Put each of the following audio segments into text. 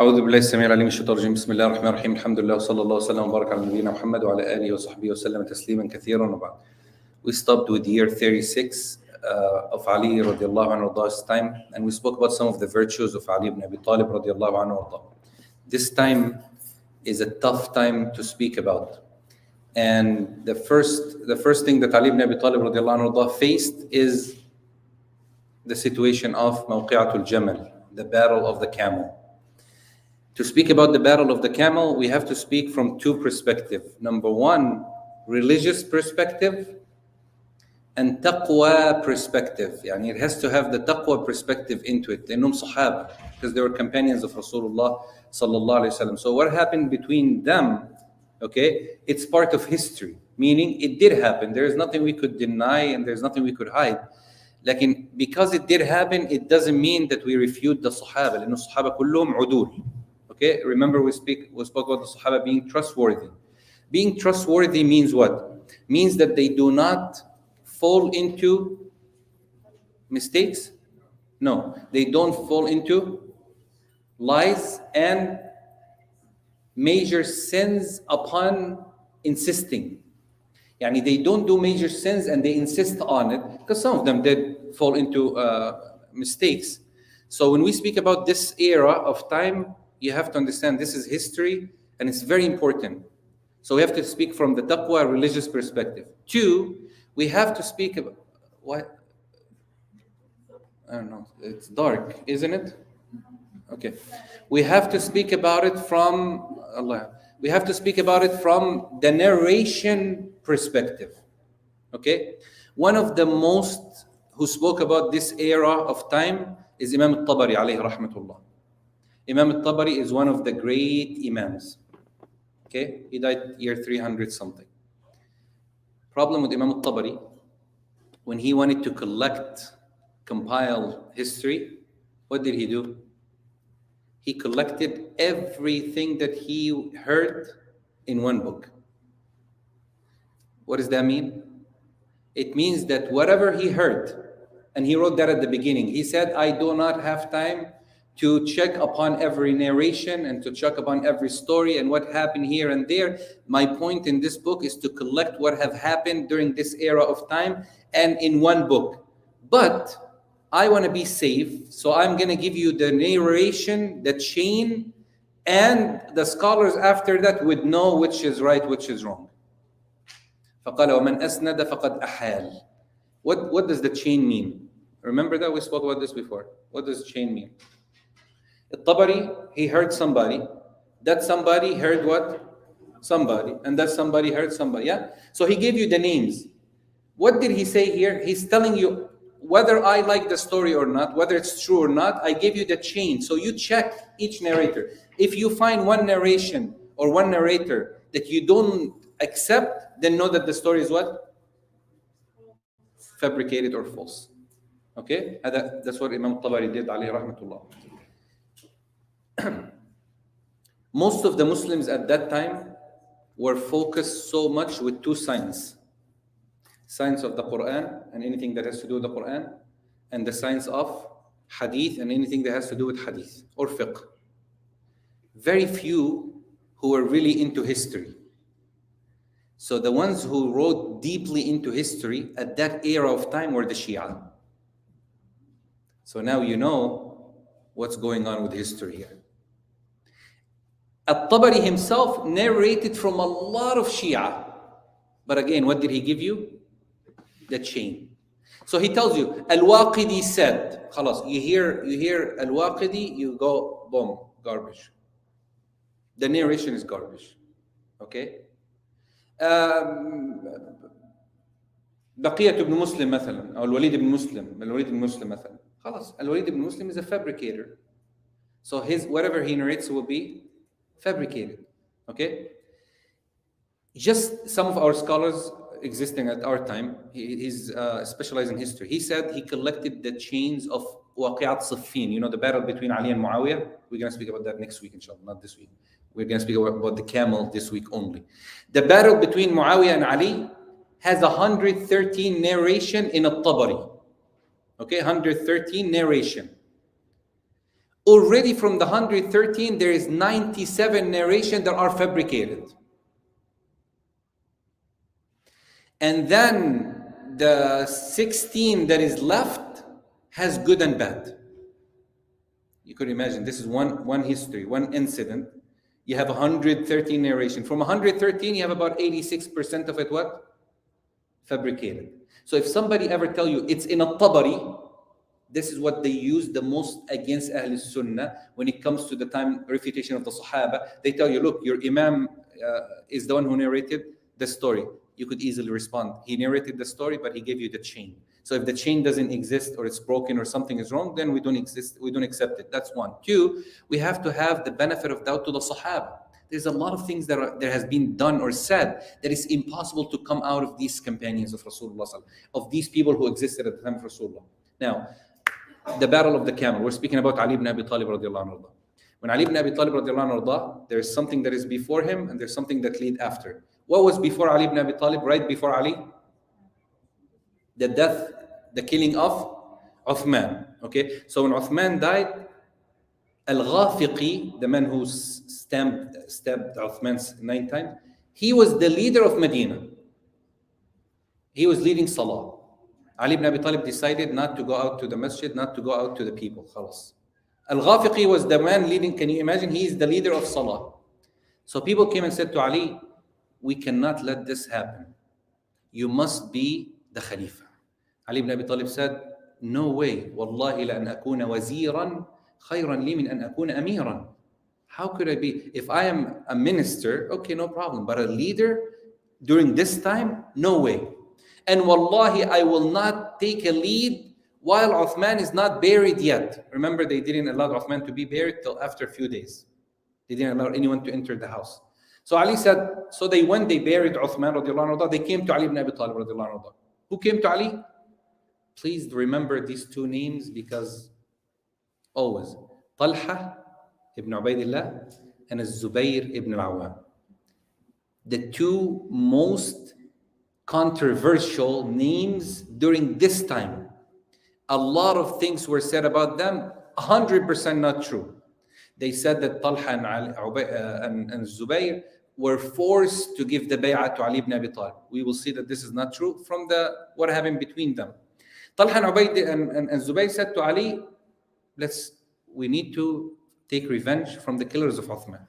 أعوذ بالله السميع العليم من الشيطان الرجيم. بسم الله الرحمن الرحيم. الحمد لله وصلى الله وسلم وبارك على نبينا محمد وعلى آله وصحبه وسلم تسليما كثيرا وبعد. We stopped with year 36 of Ali radiallahu anhu this time, and we spoke about some of the virtues of Ali ibn Abi Talib radiallahu anhu. This time is a tough time to speak about, and the first thing that Ali ibn Abi Talib radiallahu anhu faced is the situation of Mawqi'atul Jamal, the battle of the camel. To speak about the battle of the camel, we have to speak from two perspectives. Number one, religious perspective, and taqwa perspective. Yani it has to have the taqwa perspective into it. لأنهم صحابة, because they were companions of Rasulullah sallallahu alaihi wasallam. So what happened between them, okay, it's part of history. Meaning it did happen. There is nothing we could deny and there's nothing we could hide. Lakin because it did happen, it doesn't mean that we refute the Sahaba. لأن الصحابة كلهم عدول. Okay, remember we spoke about the Sahaba being trustworthy. Being trustworthy means what? Means that they do not fall into mistakes. No, they don't fall into lies and major sins upon insisting. Yani they don't do major sins and they insist on it, because some of them did fall into mistakes. So when we speak about this era of time, you have to understand this is history and it's very important. So we have to speak from the taqwa religious perspective. Two, we have to speak about what? I don't know. It's dark, isn't it? Okay. We have to speak about it from Allah. We have to speak about it from the narration perspective. Okay? One of the most who spoke about this era of time is Imam al-Tabari alayhi rahmatullah. Imam al-Tabari is one of the great imams. Okay? He died year 300 something. Problem with Imam al-Tabari, when he wanted to compile history, what did he do? He collected everything that he heard in one book. What does that mean? It means that whatever he heard, and he wrote that at the beginning, he said, I do not have time to check upon every narration and to check upon every story and what happened here and there. My point in this book is to collect what have happened during this era of time and in one book. But I want to be safe, so I'm going to give you the narration, the chain, and the scholars after that would know which is right, which is wrong. فَقَالَ وَمَنْ أَسْنَدَ فَقَدْ أَحَالَ. What does the chain mean? Remember that we spoke about this before. What does chain mean? Al-Tabari, he heard somebody. That somebody heard what? Somebody. And that somebody heard somebody. Yeah? So he gave you the names. What did he say here? He's telling you whether I like the story or not, whether it's true or not, I give you the chain. So you check each narrator. If you find one narration or one narrator that you don't accept, then know that the story is what? Fabricated or false. Okay? That's what Imam al-Tabari did, alayhi rahmatullah. Most of the Muslims at that time were focused so much with two science. Science of the Quran and anything that has to do with the Quran, and the science of hadith and anything that has to do with hadith or fiqh. Very few who were really into history. So the ones who wrote deeply into history at that era of time were the Shia. So now you know what's going on with history here. Al-Tabari himself narrated from a lot of Shia. But again, what did he give you? The chain. So he tells you, Al-Waqidi said, khalas, you hear Al-Waqidi, you go, boom, garbage. The narration is garbage. Okay? بقية ibn Muslim مثلا, أو الوليد ibn Muslim مثلا. خلاص, الوليد ibn Muslim is a fabricator. So whatever he narrates will be fabricated. Okay? Just some of our scholars existing at our time, he's specialized in history. He said he collected the chains of Waqi'at Siffin, you know, the battle between Ali and Muawiyah. We're going to speak about that next week, inshallah, not this week. We're going to speak about the camel this week only. The battle between Muawiyah and Ali has 113 narration in Al-Tabari. Okay, 113 narration. Already from the 113, there is 97 narrations that are fabricated. And then the 16 that is left has good and bad. You could imagine this is one history, one incident. You have 113 narration. From 113, you have about 86% of it what? Fabricated. So if somebody ever tell you it's in a Tabari, this is what they use the most against Ahl Sunnah when it comes to the time refutation of the Sahaba. They tell you, look, your Imam is the one who narrated the story. You could easily respond. He narrated the story, but he gave you the chain. So if the chain doesn't exist or it's broken or something is wrong, then we don't accept it. That's one. Two, we have to have the benefit of doubt to the Sahaba. There's a lot of things that has been done or said that is impossible to come out of these companions of Rasulullah, of these people who existed at the time of Rasulullah. Now, the battle of the camel. We're speaking about Ali ibn Abi Talib radiallahu anhu. When Ali ibn Abi Talib radiallahu anhu, there's something that is before him and there's something that lead after. What was before Ali ibn Abi Talib, right before Ali? The death, the killing of Uthman. Okay, so when Uthman died, Al-Ghafiqi, the man who stabbed Uthman 9 times, he was the leader of Medina. He was leading Salah. Ali ibn Abi Talib decided not to go out to the masjid, not to go out to the people. Khalas. Al-Ghafiqi was the man leading. Can you imagine? He is the leader of Salah. So people came and said to Ali, we cannot let this happen. You must be the Khalifa. Ali ibn Abi Talib said, no way. Wallahi la an akuna waziran khayran li min an akuna amiran. How could I be? If I am a minister, okay, no problem. But a leader during this time, no way. And wallahi, I will not take a lead while Uthman is not buried yet. Remember, they didn't allow Uthman to be buried till after a few days. They didn't allow anyone to enter the house. So Ali said, so they buried Uthman radiallahu anhu, they came to Ali ibn Abi Talib radiallahu anhu. Who came to Ali? Please remember these two names because always, Talha ibn Ubaidillah and Zubayr ibn al-Awwam. The two most controversial names during this time. A lot of things were said about them, 100% not true. They said that Talha and Zubayr were forced to give the bay'ah to Ali ibn Abi Talib. We will see that this is not true from what happened between them. Talha and Zubayr said to Ali, we need to take revenge from the killers of Uthman.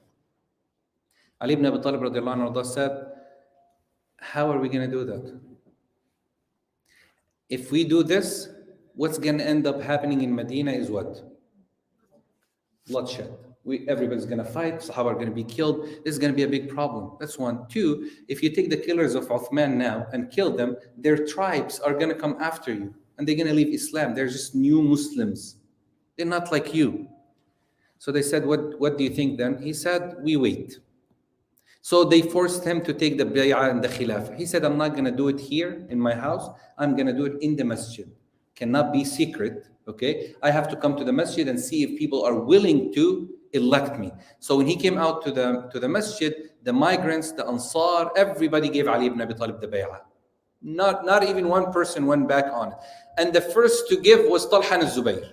Ali ibn Abi Talib radiallahu anhu said, how are we going to do that? If we do this, what's going to end up happening in Medina is what? Bloodshed. Everybody's going to fight, Sahaba are going to be killed. This is going to be a big problem. That's one. Two, if you take the killers of Uthman now and kill them, their tribes are going to come after you and they're going to leave Islam. They're just new Muslims. They're not like you. So they said, what do you think then? He said, we wait. So they forced him to take the bay'ah and the khilafah. He said, I'm not going to do it here in my house. I'm going to do it in the masjid. Cannot be secret, okay? I have to come to the masjid and see if people are willing to elect me. So when he came out to the masjid, the migrants, the Ansar, everybody gave Ali ibn Abi Talib the bay'ah. Not even one person went back on it. And the first to give was Talha and Zubayr.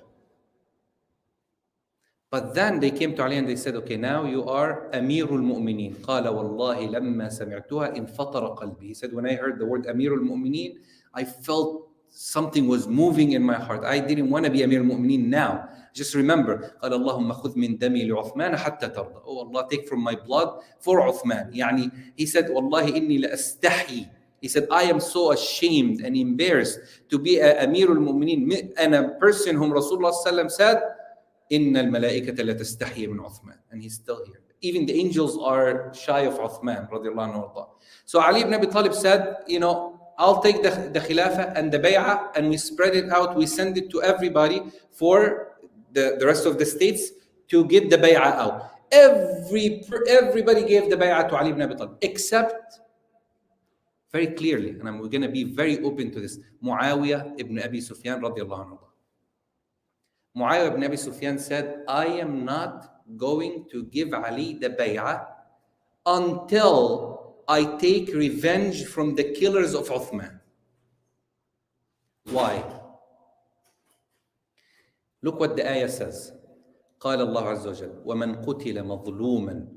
But then they came to Ali and they said, okay, now you are Amirul Mu'mineen. قال والله لما سمعتها انفطر قلبي. He said, when I heard the word Amirul Mu'mineen, I felt something was moving in my heart. I didn't want to be Amirul Mu'mineen now. Just remember, قال اللهم خذ من دمي لعثمان حتى ترضى. Oh Allah, take from my blood for Uthman. يعني, he said, والله إني لأستحي. He said, I am so ashamed and embarrassed to be Amirul Mu'mineen. And a person whom Rasulullah sallam said, إن الملائكة لا تستحي من عثمان. And he's still here. Even the angels are shy of Uthman radiallahu anhu. So Ali ibn Abi Talib said, I'll take the khilafah and the bay'ah and we spread it out. We send it to everybody for the rest of the states to get the bay'ah out. Everybody gave the bay'ah to Ali ibn Abi Talib except, very clearly, and we're going to be very open to this, Muawiyah ibn Abi Sufyan radiallahu anhu. Muawiyah ibn Abi Sufyan said, I am not going to give Ali the bay'ah until I take revenge from the killers of Uthman. Why? Look what the ayah says. قال الله عز وجل ومن قتل مظلوما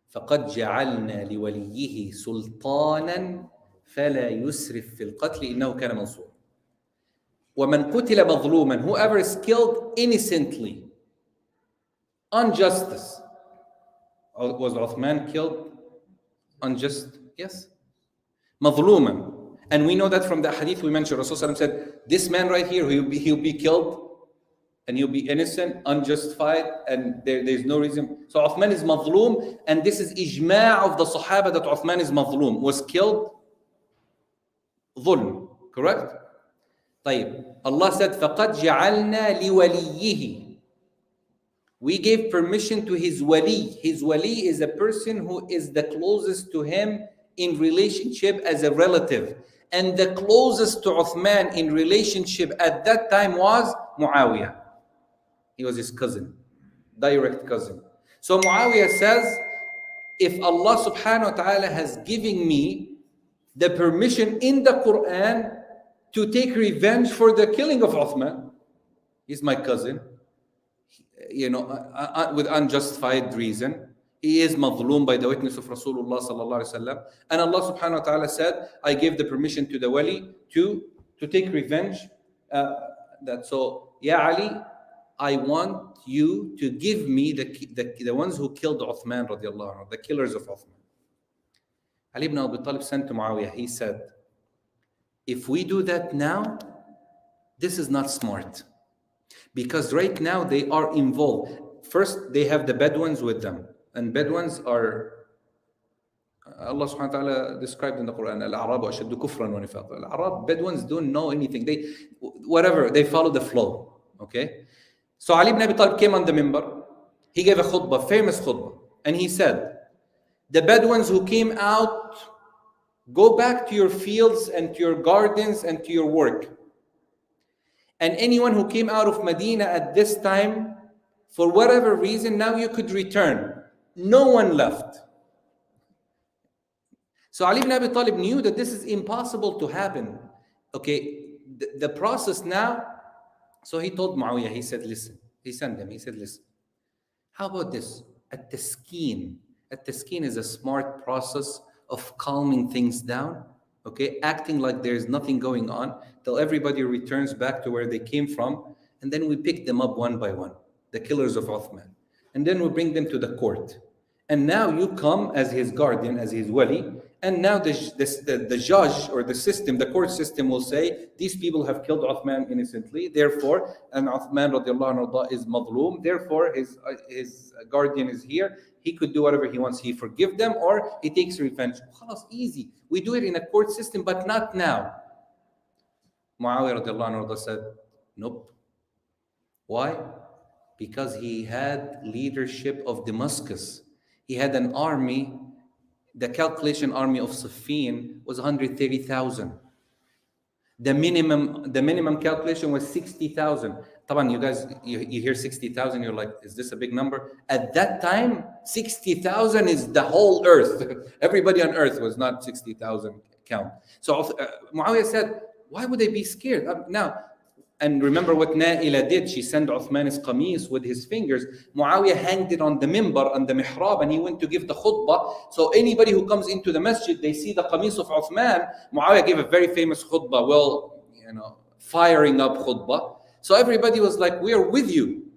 فقد جعلنا لوليه سلطانا فلا يسرف في القتل إنه كان منصورا. ومن قتل مظلوما, whoever is killed innocently, injustice. Was Uthman killed unjust? Yes. مظلوما. And we know that from the hadith we mentioned. Rasulullah said, this man right here, he'll be killed and he'll be innocent, unjustified, and there's no reason. So Uthman is mazloom, and this is ijma' of the Sahaba that Uthman is mazloom, was killed ظلم. Correct? طيب. Allah said, فَقَدْ جَعَلْنَا لِوَلِيِّهِ. We gave permission to his wali. His wali is a person who is the closest to him in relationship as a relative. And the closest to Uthman in relationship at that time was Muawiyah. He was his cousin, direct cousin. So Muawiyah says, if Allah subhanahu wa ta'ala has given me the permission in the Quran to take revenge for the killing of Uthman, he's my cousin, with unjustified reason. He is mazloom by the witness of Rasulullah sallallahu alaihi wasallam. And Allah subhanahu wa ta'ala said, I gave the permission to the wali to take revenge. So, Ya Ali, I want you to give me the ones who killed Uthman radiallahu anhu, the killers of Uthman. Ali ibn Abi Talib sent to Muawiyah, he said, if we do that now, this is not smart. Because right now they are involved. First, they have the Bedouins with them. And Bedouins are, Allah subhanahu wa ta'ala described in the Quran, Al-A'rabu ashaddu kufran wa nifaq. Al-Arab, Bedouins don't know anything. They follow the flow. Okay? So Ali ibn Abi Talib came on the minbar. He gave a khutbah, famous khutbah. And he said, the Bedouins who came out, go back to your fields and to your gardens and to your work. And anyone who came out of Medina at this time, for whatever reason, now you could return. No one left. So Ali ibn Abi Talib knew that this is impossible to happen. Okay, the process now. So he told Muawiyah, he said, listen. He sent them, he said, listen. How about this? At-taskeen. At-taskeen is a smart process of calming things down. Okay, acting like there's nothing going on till everybody returns back to where they came from. And then we pick them up one by one, the killers of Uthman. And then we bring them to the court. And now you come as his guardian, as his wali. And now the judge or the system, the court system will say, these people have killed Uthman innocently. Therefore, and Uthman radiallahu anhu is mazloom. Therefore, his guardian is here. He could do whatever he wants. He forgive them or he takes revenge. Khalas, easy. We do it in a court system, but not now. Muawiyah radiallahu anhu said, nope. Why? Because he had leadership of Damascus. He had an army. The calculation army of Siffin was 130,000. The minimum calculation was 60,000. Taban, you guys, you hear 60,000, you're like, is this a big number? At that time, 60,000 is the whole earth. Everybody on earth was not 60,000 count. So Muawiyah said, why would they be scared? Now, and remember what Naila did. She sent Uthman's qamis with his fingers. Muawiyah hanged it on the minbar, on the mihrab, and he went to give the khutbah. So anybody who comes into the masjid, they see the qamis of Uthman. Muawiyah gave a very famous khutbah, firing up khutbah. So everybody was like, we are with you.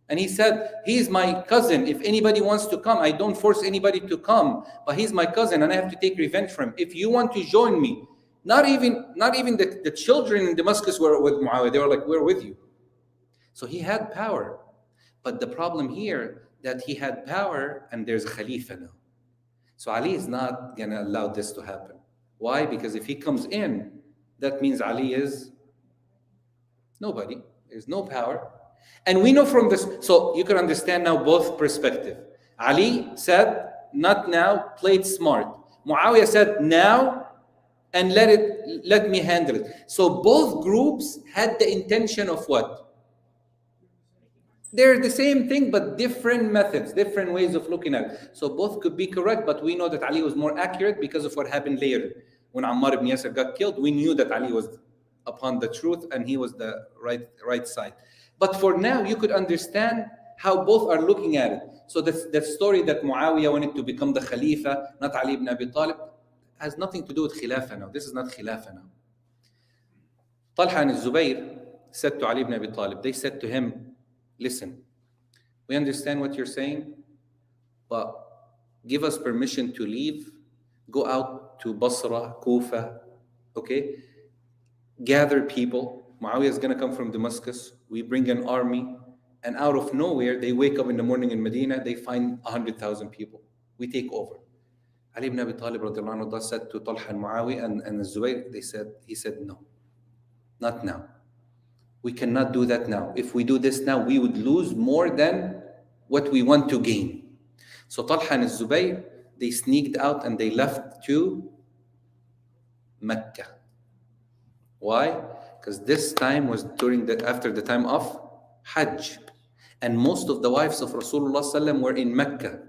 And he said, he's my cousin. If anybody wants to come, I don't force anybody to come, but he's my cousin and I have to take revenge from him. If you want to join me, not even the children in Damascus were with Muawiyah. They were like, we're with you. So he had power. But the problem here, that he had power and there's a Khalifa now. So Ali is not going to allow this to happen. Why? Because if he comes in, that means Ali is nobody. There's no power. And we know from this, so you can understand now both perspectives. Ali said, not now, played smart. Muawiyah said, now, and let me handle it. So both groups had the intention of what? They're the same thing, but different methods, different ways of looking at it. So both could be correct, but we know that Ali was more accurate because of what happened later. When Ammar ibn Yasir got killed, we knew that Ali was upon the truth and he was the right side. But for now, you could understand how both are looking at it. So the story that Muawiyah wanted to become the Khalifa, not Ali ibn Abi Talib, has nothing to do with Khilafah now. This is not Khilafah now. Talha and Zubayr said to Ali ibn Abi Talib, they said to him, listen, we understand what you're saying, but give us permission to leave, go out to Basra, Kufa, okay? Gather people. Muawiyah is going to come from Damascus. We bring an army, and out of nowhere, they wake up in the morning in Medina, they find 100,000 people. We take over. Ali ibn Abi Talib radiallahu anhu said to Talha and Muawiyah and Zubayr, he said, no, not now. We cannot do that now. If we do this now, we would lose more than what we want to gain. So Talha and Zubayr, they sneaked out and they left to Mecca. Why? Because this time was after the time of Hajj. And most of the wives of Rasulullah ﷺ were in Mecca.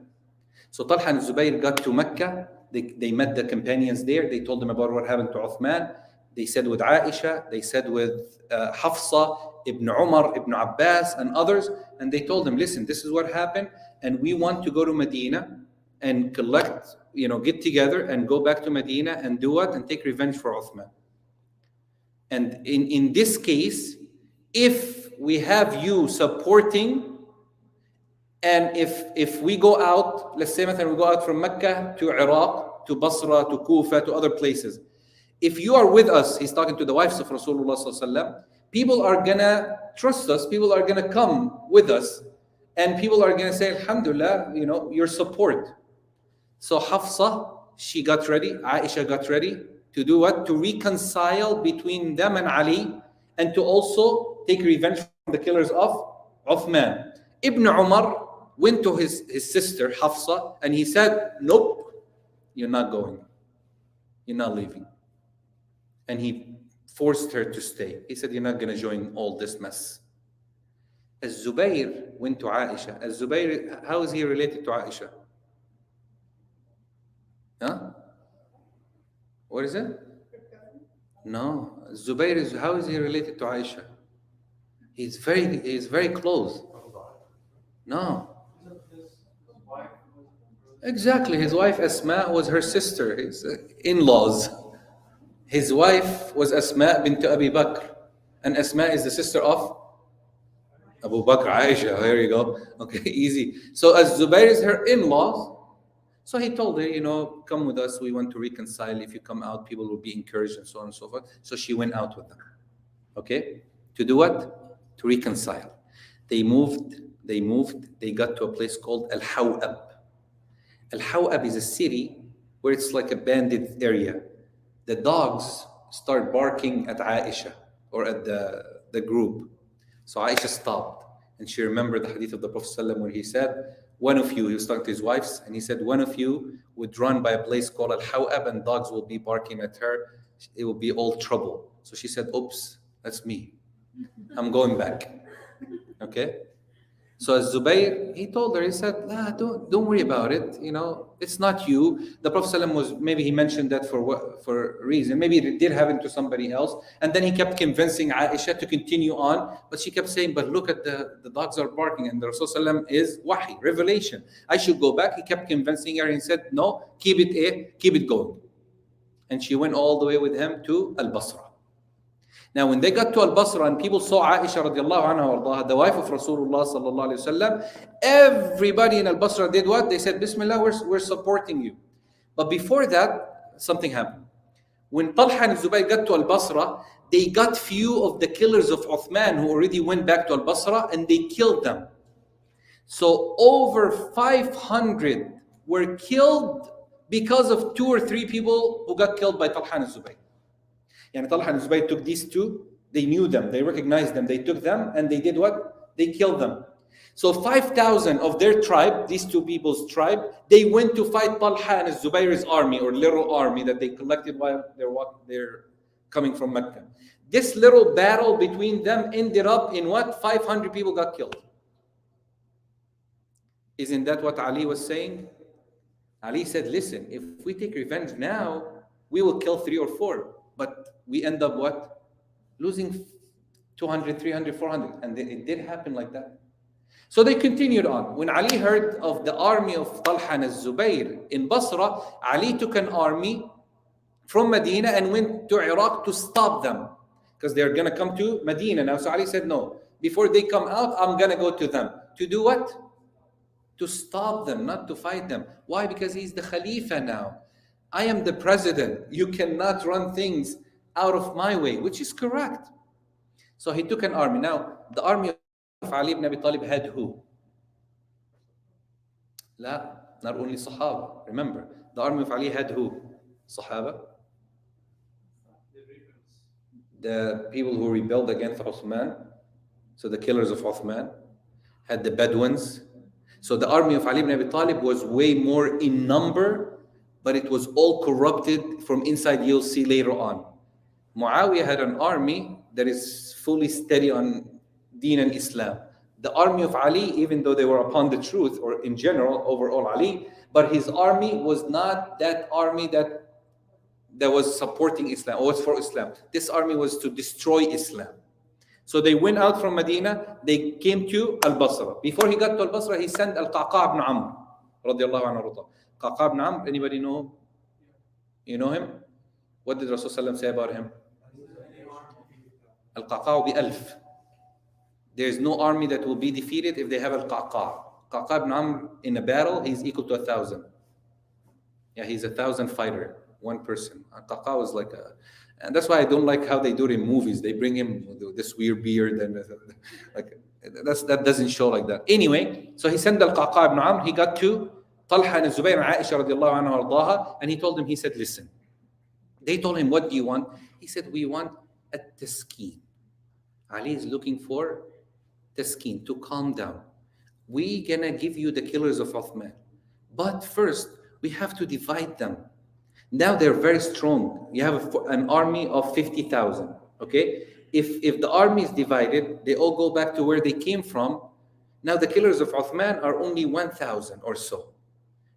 So Talha and Zubayr got to Mecca. They met the companions there. They told them about what happened to Uthman. They said with Aisha, they said with Hafsa, Ibn Umar, Ibn Abbas, and others. And they told them, listen, this is what happened. And we want to go to Medina and collect, get together and go back to Medina and do what? And take revenge for Uthman. And in this case, if we have you supporting, and if we go out, let's say we go out from Mecca to Iraq, to Basra, to Kufa, to other places. If you are with us, he's talking to the wives of Rasulullah sallallahu alaihi wasallam, people are gonna trust us, people are gonna come with us, and people are gonna say, Alhamdulillah, your support. So Hafsa, she got ready, Aisha got ready to do what? To reconcile between them and Ali, and to also take revenge from the killers of Uthman. Ibn Umar went to his sister Hafsa and he said, nope, you're not going. You're not leaving. And he forced her to stay. He said, you're not going to join all this mess. Az-Zubayr went to Aisha. Az-Zubayr, how is he related to Aisha? Huh? What is it? No. Zubayr how is he related to Aisha? He's very close. No. Exactly. His wife Asma was her sister, his in-laws. His wife was Asma bint Abi Bakr. And Asma is the sister of Abu Bakr, Aisha. Here you go. Okay, easy. So as Zubayr is her in-laws, so he told her, come with us. We want to reconcile. If you come out, people will be encouraged and so on and so forth. So she went out with them. Okay? To do what? To reconcile. They moved. They got to a place called Al-Hawab. Al-Hawab is a city where it's like a bandit area. The dogs start barking at Aisha or at the group. So Aisha stopped and she remembered the hadith of the Prophet ﷺ where he said, one of you, he was talking to his wives, and he said, one of you would run by a place called Al-Hawab and dogs will be barking at her. It will be all trouble. So she said, oops, that's me. I'm going back. Okay? So as Zubayr, he told her, he said, don't worry about it. It's not you. The Prophet ﷺ was, maybe he mentioned that for a reason. Maybe it did happen to somebody else. And then he kept convincing Aisha to continue on. But she kept saying, but look at the dogs are barking. And the Rasul ﷺ is wahi, revelation. I should go back. He kept convincing her and he said, no, keep it going. And she went all the way with him to Al-Basra. Now, when they got to Al-Basra and people saw Aisha radiallahu anha, the wife of Rasulullah sallallahu alayhi wasallam, everybody in Al-Basra did what? They said, Bismillah, we're supporting you. But before that, something happened. When Talha and Zubayr got to Al-Basra, they got few of the killers of Uthman who already went back to Al-Basra and they killed them. So over 500 were killed because of 2 or 3 people who got killed by Talha and Zubayr. Yani Talha and Zubayr took these 2, they knew them, they recognized them, they took them and they did what? They killed them. So 5,000 of their tribe, these 2 people's tribe, they went to fight Talha and Zubayr's army or little army that they collected while they're coming from Mecca. This little battle between them ended up in what? 500 people got killed. Isn't that what Ali was saying? Ali said, listen, if we take revenge now, we will kill 3 or 4. But we end up what? Losing 200, 300, 400. And it did happen like that. So they continued on. When Ali heard of the army of Talha and Zubayr in Basra, Ali took an army from Medina and went to Iraq to stop them, because they're going to come to Medina now. So Ali said, no, before they come out, I'm going to go to them. To do what? To stop them, not to fight them. Why? Because he's the Khalifa now. I am the president. You cannot run things out of my way, which is correct. So he took an army. Now, the army of Ali ibn Abi Talib had who? La, not only Sahaba. Remember, the army of Ali had who? Sahaba. The people who rebelled against Uthman, so the killers of Uthman, had the Bedouins. So the army of Ali ibn Abi Talib was way more in number, but it was all corrupted from inside. You'll see later on. Muawiyah had an army that is fully steady on Deen and Islam. The army of Ali, even though they were upon the truth, or in general, overall Ali, but his army was not that army that was supporting Islam or was for Islam. This army was to destroy Islam. So they went out from Medina, they came to Al-Basra. Before he got to Al-Basra, he sent Al-Qaqa ibn Amr, radiallahu anhu. Qaqa ibn Amr, anybody know? You know him? What did Rasulullah say about him? Al-Qaqa bi alf. There is no army that will be defeated if they have Al-Qaqa. Qaqa ibn Amr in a battle, he's equal to 1,000. Yeah, he's 1,000 fighter, one person. Qaqa was like a, and that's why I don't like how they do it in movies. They bring him with this weird beard and like that doesn't show like that. Anyway, so he sent Al-Qaqa ibn Amr. He got to Talha and Zubayr and Aisha radiallahu anha ardaha, and he told them, he said, listen. They told him, what do you want? He said, we want a taskeen. Ali is looking for taskeen, to calm down. We gonna give you the killers of Uthman. But first, we have to divide them. Now they're very strong. You have an army of 50,000, okay? If the army is divided, they all go back to where they came from. Now the killers of Uthman are only 1,000 or so.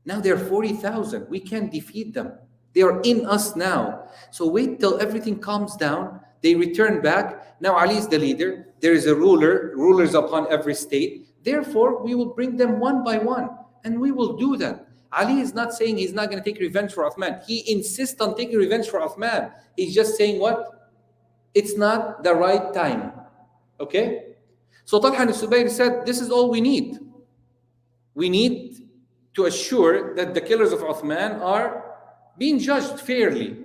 Now they're 40,000. We can't defeat them. They are in us now. So wait till everything calms down. They return back. Now Ali is the leader. There is a ruler, rulers upon every state. Therefore, we will bring them one by one. And we will do that. Ali is not saying he's not going to take revenge for Uthman. He insists on taking revenge for Uthman. He's just saying what? It's not the right time. Okay? So Talha and Zubayr said, this is all we need. We need to assure that the killers of Uthman are being judged fairly.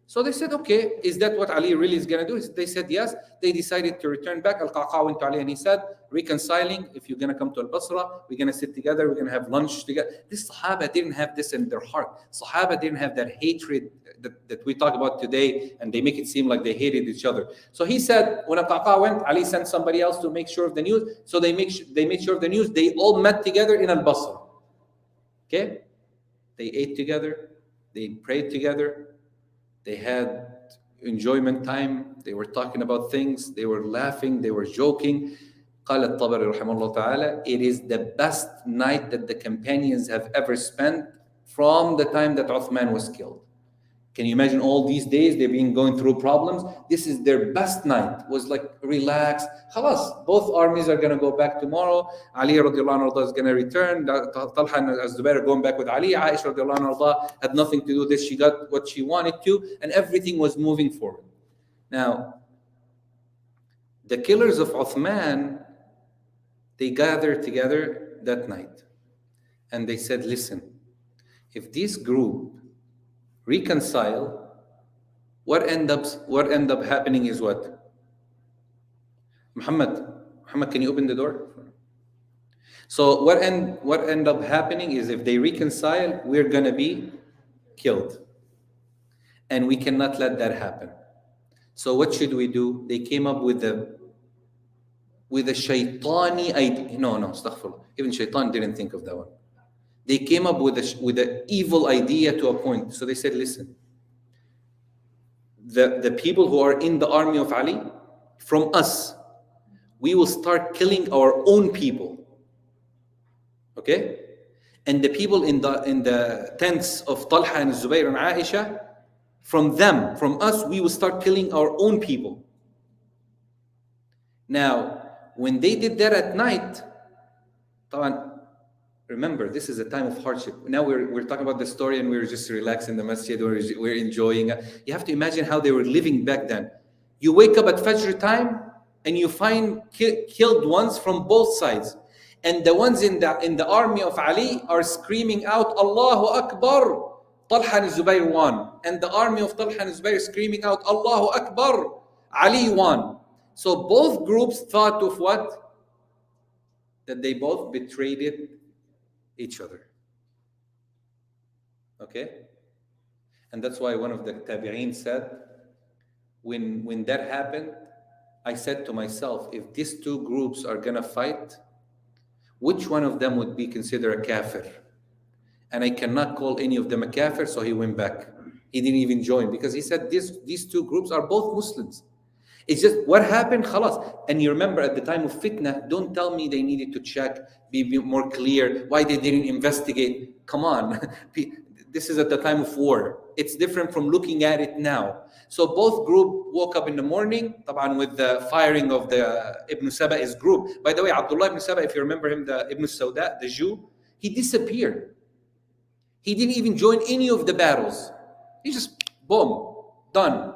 So they said, okay, is that what Ali really is going to do? They said yes. They decided to return back. Al-Qaqa went to Ali and he said, reconciling, if you're going to come to Al-Basra, we're going to sit together, we're going to have lunch together. This Sahaba didn't have this in their heart. Sahaba didn't have that hatred that we talk about today, and they make it seem like they hated each other. So he said, when Al-Qaqa went, Ali sent somebody else to make sure of the news. So they made sure of the news. They all met together in Al-Basra. Okay? They ate together. They prayed together. They had enjoyment time. They were talking about things. They were laughing. They were joking. قال الطبري رحمه الله تعالى, it is the best night that the companions have ever spent from the time that Uthman was killed. Can you imagine all these days they've been going through problems? This is their best night. Was like relaxed. Khalas, both armies are going to go back tomorrow. Ali radiallahu anhu is going to return. Talha and Zubair are going back with Ali. Aisha radiallahu anhu had nothing to do with this. She got what she wanted to, and everything was moving forward. Now, the killers of Uthman, they gathered together that night. And they said, listen, if this group reconcile, what end up happening is what? Muhammad, can you open the door? So what end up happening is, if they reconcile, we're gonna be killed, and we cannot let that happen. So what should we do? They came up with a shaytani idea. No, astaghfirullah. Even shaitan didn't think of that one. They came up with an evil idea to a point. So they said, listen, the people who are in the army of Ali, from us, we will start killing our own people. Okay? And the people in the tents of Talha and Zubayr and Aisha, from us, we will start killing our own people. Now, when they did that at night, طبعا, remember, this is a time of hardship. Now we're talking about the story and we're just relaxed in the masjid, we're enjoying. You have to imagine how they were living back then. You wake up at Fajr time and you find killed ones from both sides. And the ones in the army of Ali are screaming out, Allahu Akbar, Talha and Zubayr won. And the army of Talha and Zubayr screaming out, Allahu Akbar, Ali won. So both groups thought of what? That they both betrayed each other. Okay? And that's why one of the tabi'een said, when that happened, I said to myself, if these two groups are gonna fight, which one of them would be considered a kafir? And I cannot call any of them a kafir, so he went back. He didn't even join because he said these two groups are both Muslims. It's just what happened, khalas. And you remember at the time of fitna, don't tell me they needed to check, be more clear, why they didn't investigate. Come on. This is at the time of war. It's different from looking at it now. So both group woke up in the morning, طبعا with the firing of the Ibn Saba's group. By the way, Abdullah ibn Saba, if you remember him, the Ibn Sauda, the Jew, he disappeared. He didn't even join any of the battles. He just, boom, done.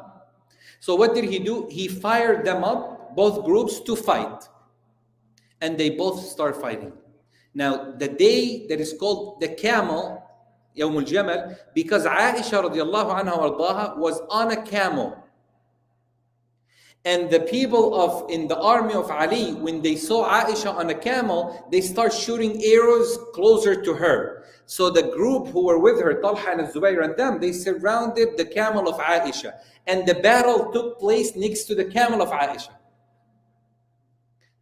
So what did he do? He fired them up, both groups, to fight. And they both start fighting. Now, the day that is called the camel, Yawm al-Jamal, because Aisha radiallahu anha wardaha was on a camel. And the people in the army of Ali, when they saw Aisha on a camel, they start shooting arrows closer to her. So the group who were with her, Talha and Zubayr and them, they surrounded the camel of Aisha. And the battle took place next to the camel of Aisha.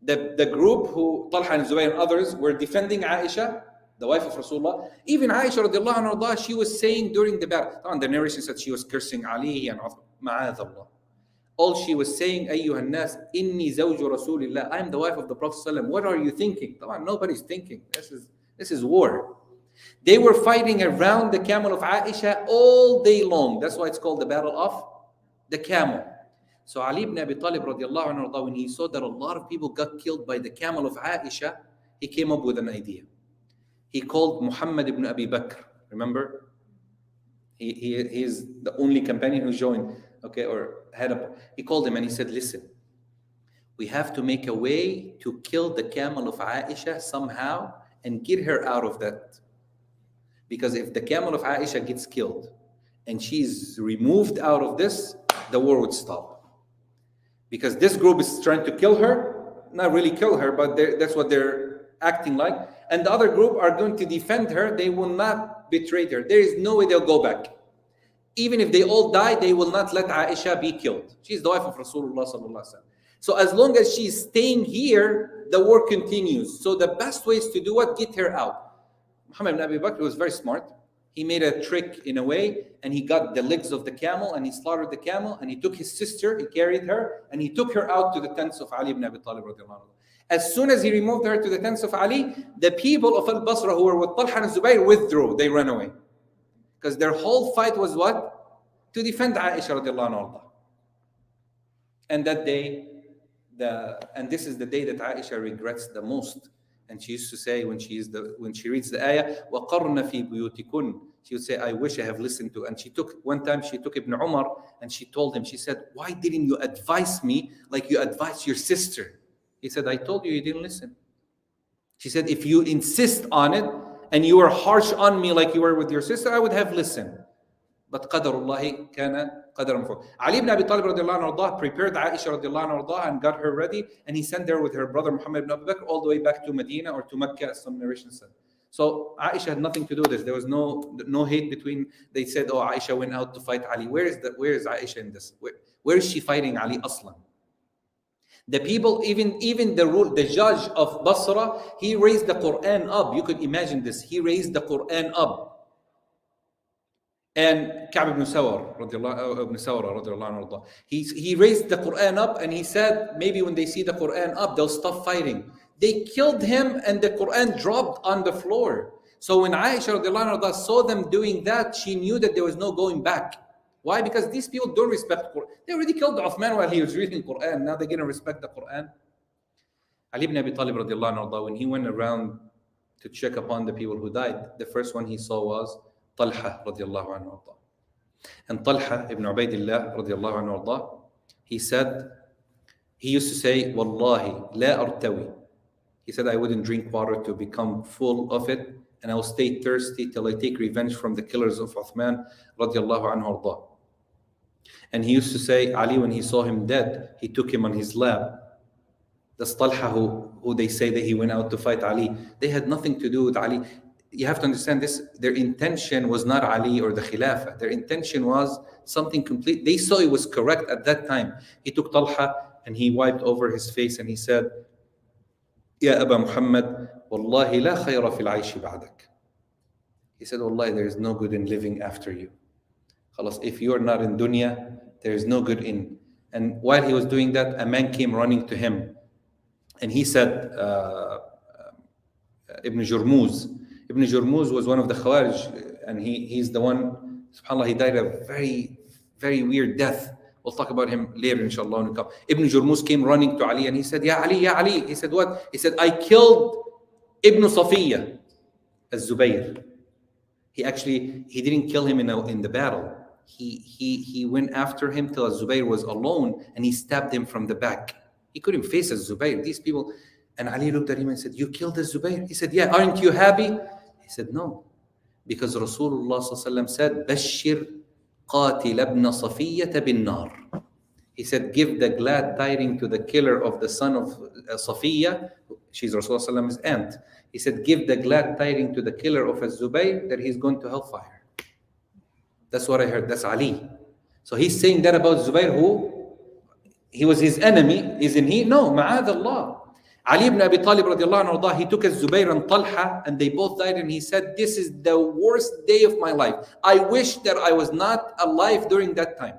The group who, Talha and Zubayr and others, were defending Aisha, the wife of Rasulullah. Even Aisha radiallahu anha, she was saying during the battle, the narration said she was cursing Ali and Ma'adh Allah. All she was saying, أيها الناس إني زوج رسول الله, I am the wife of the Prophet ﷺ. What are you thinking? Nobody's thinking. This is war. They were fighting around the camel of Aisha all day long. That's why it's called the battle of the camel. So Ali ibn Abi Talib radiallahu anhu, when he saw that a lot of people got killed by the camel of Aisha, he came up with an idea. He called Muhammad ibn Abi Bakr. Remember? He is the only companion who joined, okay, or had a. He called him and he said, listen, we have to make a way to kill the camel of Aisha somehow and get her out of that. Because if the camel of Aisha gets killed and she's removed out of this, the war would stop. Because this group is trying to kill her, not really kill her, but that's what they're acting like. And the other group are going to defend her. They will not betray her. There is no way they'll go back. Even if they all die, they will not let Aisha be killed. She's the wife of Rasulullah sallallahu alaihi wasallam. So as long as she's staying here, the war continues. So the best way is to do what? Get her out. Muhammad ibn Abi Bakr was very smart. He made a trick in a way, and he got the legs of the camel, and he slaughtered the camel, and he took his sister, he carried her, and he took her out to the tents of Ali ibn Abi Talib radiallahu anhu. As soon as he removed her to the tents of Ali, the people of Al-Basra who were with Talha and Zubayr withdrew. They ran away. Because their whole fight was what? To defend Aisha radiallahu anha. And that day, and this is the day that Aisha regrets the most. And she used to say when she reads the ayah, وَقَرْنَ فِي بُيُوتِكُنْ, she would say, I wish I have listened to. And one time she took Ibn Umar and she told him, she said, why didn't you advise me like you advised your sister? He said, I told you, you didn't listen. She said, if you insist on it and you were harsh on me like you were with your sister, I would have listened. But qadarullahi kana qadaran maf'ul. Ali ibn Abi Talib radiallahu anhu prepared Aisha radiallahu anhu and got her ready, and he sent her with her brother Muhammad ibn Abi Bakr all the way back to Medina or to Mecca, as some narrations said. So Aisha had nothing to do with this. There was no hate between. They said, oh, Aisha went out to fight Ali. Where is Aisha in this? Where is she fighting Ali aslan? The people, even the judge of Basra, he raised the Quran up. You could imagine this. He raised the Quran up. And Ka'b ibn Sawar, he raised the Quran up and he said, maybe when they see the Quran up, they'll stop fighting. They killed him and the Quran dropped on the floor. So when Aisha radiallahu anha saw them doing that, she knew that there was no going back. Why? Because these people don't respect Quran. They already killed Uthman while he was reading Quran. Now they're going to respect the Quran. Ali ibn Abi Talib radiallahu anhu, when he went around to check upon the people who died. The first one he saw was Talha radiallahu anhu arda. And Talha ibn Ubaidillah radiallahu anhu arda, he used to say, Wallahi la artawi. He said, I wouldn't drink water to become full of it, and I will stay thirsty till I take revenge from the killers of Uthman radiallahu anhu arda. And he used to say, Ali, when he saw him dead, he took him on his lap. That's Talha who they say that he went out to fight Ali. They had nothing to do with Ali. You have to understand this. Their intention was not Ali or the Khilafah. Their intention was something complete. They saw it was correct at that time. He took Talha and he wiped over his face and he said, Ya Aba Muhammad, Wallahi la khayra fil aishi ba'dak. He said, Wallahi, there is no good in living after you. Khalas, if you are not in dunya, there is no good in. And while he was doing that, a man came running to him. And he said, Ibn Jurmuz. Ibn Jurmuz was one of the Khawarij, and he's the one, subhanAllah, he died a very, very weird death. We'll talk about him later, inshallah. Ibn Jurmuz came running to Ali and he said, Ya Ali, Ya Ali. He said, what? He said, I killed Ibn Safiya, al-Zubayr. He didn't kill him in the battle. He went after him till al-Zubayr was alone and he stabbed him from the back. He couldn't face al-Zubayr. These people, and Ali looked at him and said, you killed al-Zubayr? He said, yeah, aren't you happy? He said, no. Because Rasulullah said, Bashir qatil ibn Safiyyata bin nar. He said, give the glad tidings to the killer of the son of Safiya. She's Rasulullah's aunt. He said, give the glad tidings to the killer of al-Zubayr that he's going to hellfire. That's what I heard. That's Ali. So he's saying that about Zubayr, who he was his enemy, isn't he? No, ma'ad Allah. Ali ibn Abi Talib radiallahu anhu, he took Zubayr and Talha and they both died, and he said, this is the worst day of my life. I wish that I was not alive during that time.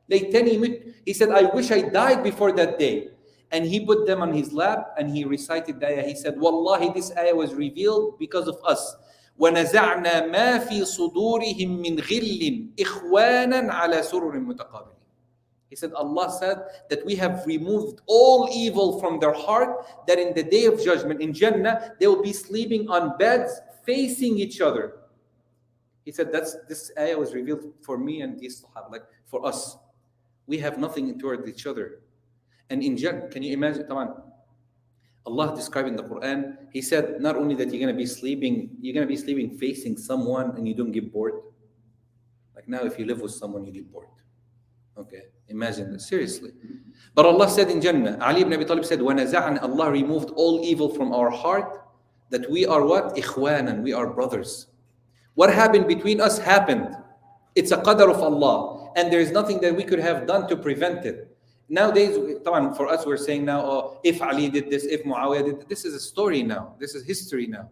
He said, I wish I died before that day. And he put them on his lap and he recited the ayah. He said, Wallahi, this ayah was revealed because of us. وَنَزَعْنَا مَا فِي صُدُورِهِم مِّنْ غِلٍّ إِخْوَانًا عَلَى سُرُرٍ مُتَقَابِلٍ. He said, Allah said that we have removed all evil from their heart, that in the day of judgment, in Jannah, they will be sleeping on beds facing each other. He said, this ayah was revealed for me and these Sahaba, like for us. We have nothing toward each other. And in Jannah, can you imagine? Allah described in the Quran, He said not only that you're going to be sleeping facing someone and you don't get bored. Like now, if you live with someone, you get bored. Okay, imagine that, seriously. But Allah said in Jannah, Ali ibn Abi Talib said, وَنَزَعْنَا, Allah removed all evil from our heart, that we are what? Ikhwanan, we are brothers. What happened between us happened. It's a qadr of Allah, and there is nothing that we could have done to prevent it. Nowadays, for us, we're saying now, oh, if Ali did this, if Muawiyah did this, this is a story now. This is history now.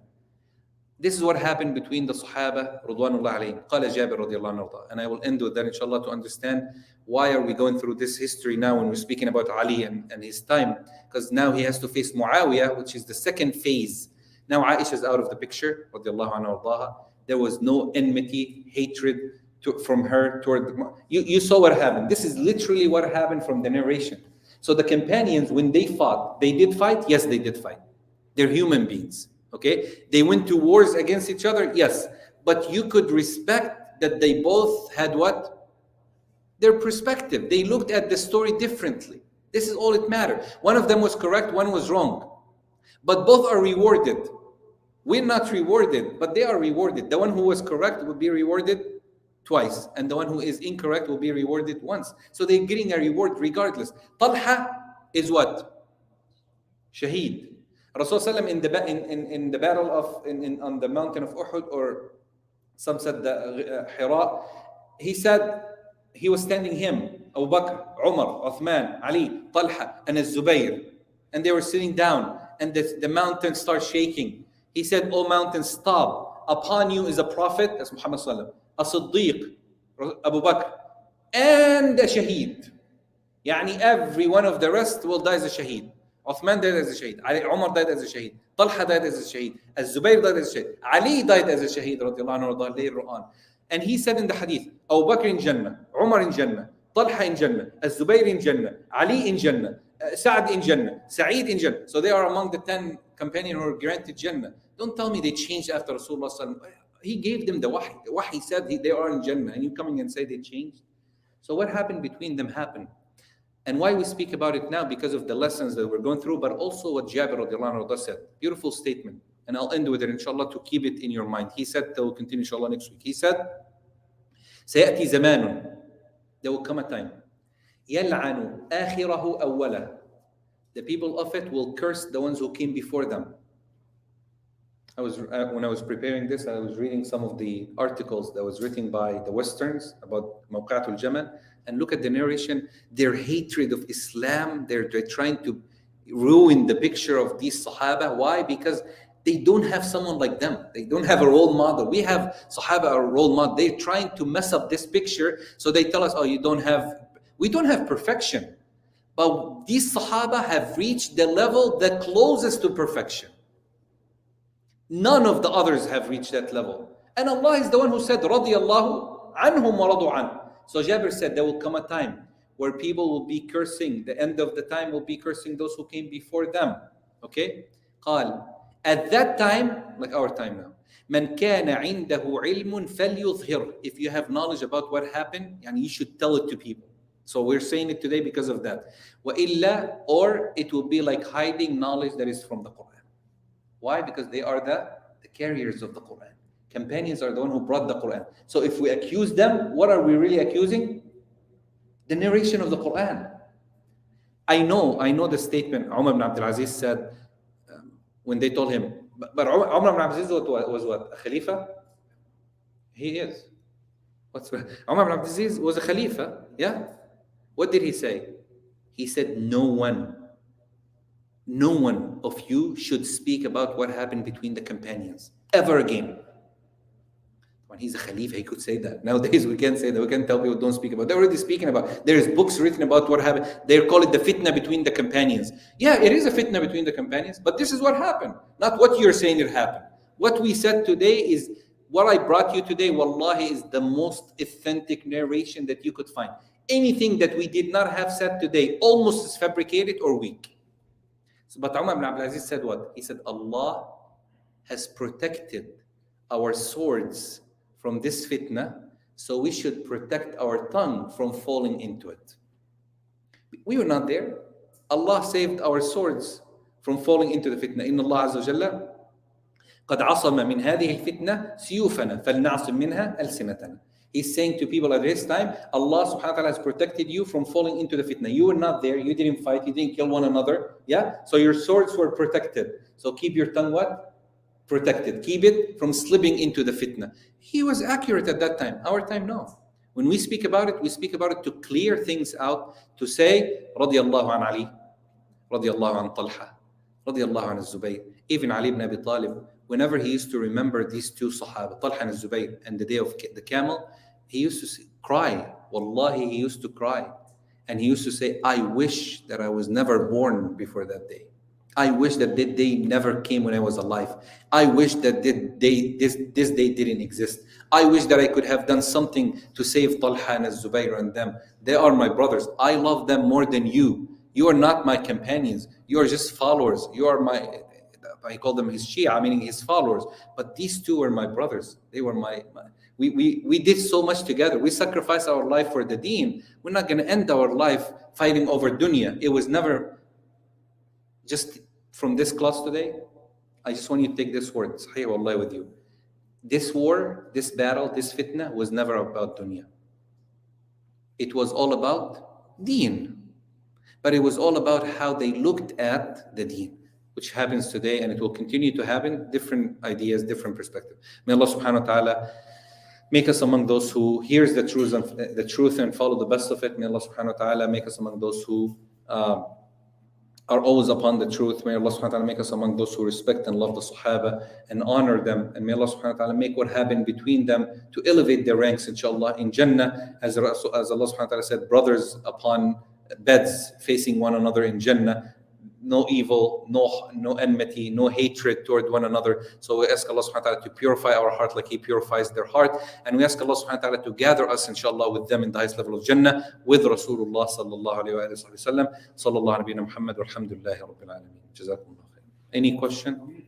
This is what happened between the Sahaba, Ridwanullah alayhim. Qala Jabir radiyallahu anhu. And I will end with that, inshallah, to understand why are we going through this history now when we're speaking about Ali and his time. Because now he has to face Muawiyah, which is the second phase. Now Aisha is out of the picture, radiyallahu anha. There was no enmity, hatred from her toward you saw what happened. This is literally what happened from the narration. So the companions, when they fought, they did fight? Yes, they did fight. They're human beings. Okay, they went to wars against each other, yes, but you could respect that they both had what? Their perspective. They looked at the story differently. This is all it mattered. One of them was correct, one was wrong, but both are rewarded. We're not rewarded, but they are rewarded. The one who was correct will be rewarded twice, and the one who is incorrect will be rewarded once. So they're getting a reward regardless. Talha is what? Shaheed. Rasulullah in the battle of on the mountain of Uhud, or some said the Hira, he said he was standing him, Abu Bakr, Umar, Uthman, Ali, Talha, and Zubayr, and they were sitting down, and the mountain starts shaking. He said, "O mountain, stop! Upon you is a prophet, that's Muhammad sallallahu alaihi wasallam, a Siddiq, Abu Bakr, and a Shaheed. Yani every one of the rest will die as a Shaheed. Uthman died as a Shaheed. Umar died as a Shaheed. Talha died as a Shaheed. Zubayr died as a Shaheed. Ali died as a Shaheed, radiallahu anhu, later on." And he said in the hadith, Abu Bakr in Jannah, Umar in Jannah, Talha in Jannah, Az-Zubayr in Jannah, Ali in Jannah, Sa'd in Jannah, Sa'id in Jannah. So they are among the 10 companions who are granted Jannah. Don't tell me they changed after Rasulullah sallallahu alaihi wasallam. He gave them the wahy. The wahy said they are in Jannah, and you coming and say they changed. So what happened between them happened. And why we speak about it now, because of the lessons that we're going through, but also what Jabir radiallahu anhu said. Beautiful statement. And I'll end with it, inshallah, to keep it in your mind. He said, we'll continue, inshallah, next week. He said, سيأتي زمان, there will come a time, يلعن آخره أوله. The people of it will curse the ones who came before them. When I was preparing this, I was reading some of the articles that was written by the Westerns about Mawqatul Jamal, and look at the narration, their hatred of Islam, they're trying to ruin the picture of these Sahaba. Why? Because they don't have someone like them. They don't have a role model. We have Sahaba, a role model. They're trying to mess up this picture. So they tell us, oh, we don't have perfection. But these Sahaba have reached the level the closest to perfection. None of the others have reached that level. And Allah is the one who said, radiyallahu anhum wa radu an. So Jabir said, there will come a time where people will be cursing. The end of the time will be cursing those who came before them. Okay? قال, at that time, like our time now, من كان عنده علم فليظهر. If you have knowledge about what happened, and you should tell it to people. So we're saying it today because of that. وإلا, or it will be like hiding knowledge that is from the Quran. Why? Because they are the carriers of the Quran. Companions are the one who brought the Quran. So if we accuse them, what are we really accusing? The narration of the Quran. I know the statement Umar ibn Abdul Aziz said when they told him, but Umar ibn Abdul Aziz was what? A Khalifa? He is. Umar ibn Abdul Aziz was a Khalifa, yeah? What did he say? He said, no one of you should speak about what happened between the companions ever again. When he's a Khalifa, he could say that. Nowadays, we can't say that. We can't tell people don't speak about it. They're already speaking about it. There's books written about what happened. They call it the fitna between the companions. Yeah, it is a fitna between the companions, but this is what happened. Not what you're saying it happened. What we said today is, what I brought you today, wallahi, is the most authentic narration that you could find. Anything that we did not have said today almost is fabricated or weak. But Umar ibn Abdul Aziz said what? He said, Allah has protected our swords from this fitna, so we should protect our tongue from falling into it. We were not there. Allah saved our swords from falling into the fitna. Inna Allah Azza wa Jalla قد عصم من هذه الفتنة سيوفنا فلنعصم منها ألسنتنا. He's saying to people at this time, Allah subhanahu wa ta'ala has protected you from falling into the fitna. You were not there, you didn't fight, you didn't kill one another. Yeah? So your swords were protected. So keep your tongue what? Protected. Keep it from slipping into the fitna. He was accurate at that time. Our time, no. When we speak about it to clear things out, to say, radiyallahu an Ali, radiyallahu an Talha, radiyallahu an Zubayr. Even Ali ibn Abi Talib, whenever he used to remember ththese two Sahaba, Talha and Zubayr, and the day of the camel, he used to cry. Wallahi, he used to cry. And he used to say, I wish that I was never born before that day. I wish that day never came when I was alive. I wish that this day didn't exist. I wish that I could have done something to save Talha and Zubayr and them. They are my brothers. I love them more than you. You are not my companions. You are just followers. You are I call them his Shia, meaning his followers. But these two were my brothers. They were we did so much together. We sacrificed our life for the deen. We're not going to end our life fighting over dunya. It was never just from this class today. I just want you to take this word, sahih wallahi, with you. This war, this battle, this fitna was never about dunya. It was all about deen. But it was all about how they looked at the deen, which happens today, and it will continue to happen. Different ideas, different perspective. May Allah subhanahu wa ta'ala make us among those who hears the truth and follow the best of it. May Allah subhanahu wa ta'ala make us among those who are always upon the truth. May Allah subhanahu wa ta'ala make us among those who respect and love the Sahaba and honor them. And may Allah subhanahu wa ta'ala make what happened between them to elevate their ranks, inshallah, in Jannah. As Allah subhanahu wa ta'ala said, brothers upon beds facing one another in Jannah. no evil, no enmity, no hatred toward one another. So we ask Allah subhanahu wa ta'ala to purify our heart like He purifies their heart. And we ask Allah subhanahu wa ta'ala to gather us, inshallah, with them in the highest level of Jannah, with Rasulullah sallallahu alayhi wa sallam, sallallahu alayhi wa Muhammad, walhamdulillahi rabbil alameen. Jazakumullah khair. Any question?